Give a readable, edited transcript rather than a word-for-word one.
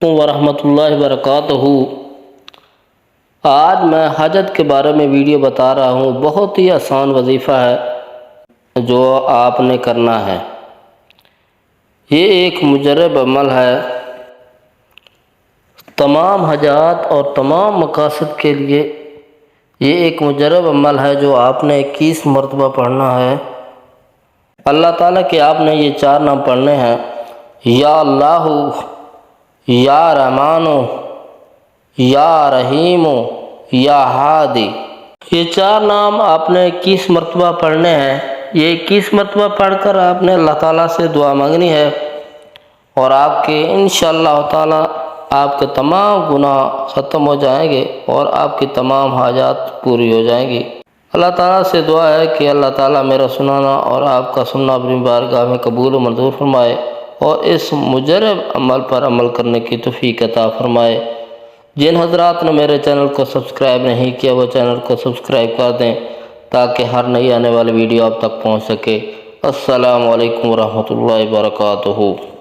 ورحمۃ اللہ وبرکاتہ۔ آج میں حاجت کے بارے میں ویڈیو بتا رہا ہوں۔ بہت ہی آسان وظیفہ ہے جو آپ نے کرنا ہے۔ یہ ایک مجرب عمل ہے۔ تمام حاجات اور تمام مقاصد کے لیے یہ ایک مجرب عمل ہے جو آپ نے 21 مرتبہ پڑھنا ہے۔ اللہ تعالیٰ کے آپ نے یہ 4 نام پڑھنے ہیں: یا اللہ، یا رحمان، یا رحیم، یا ہادی۔ یہ 4 نام آپ نے 21 مرتبہ پڑھنے ہیں۔ یہ 21 مرتبہ پڑھ کر آپ نے اللہ تعالیٰ سے دعا مانگنی ہے، اور آپ کے انشاءاللہ تعالیٰ آپ کے تمام گناہ ختم ہو جائیں گے اور آپ کی تمام حاجات پوری ہو جائیں گی۔ اللہ تعالیٰ سے دعا ہے کہ اللہ تعالیٰ میرا سنانا اور آپ کا سننا اپنی بارگاہ میں قبول و منظور فرمائے، اور اس مجرب عمل پر عمل کرنے کی توفیق عطا فرمائے۔ جن حضرات نے میرے چینل کو سبسکرائب نہیں کیا وہ چینل کو سبسکرائب کر دیں تاکہ ہر نئی آنے والی ویڈیو آپ تک پہنچ سکے۔ السلام علیکم ورحمۃ اللہ وبرکاتہ۔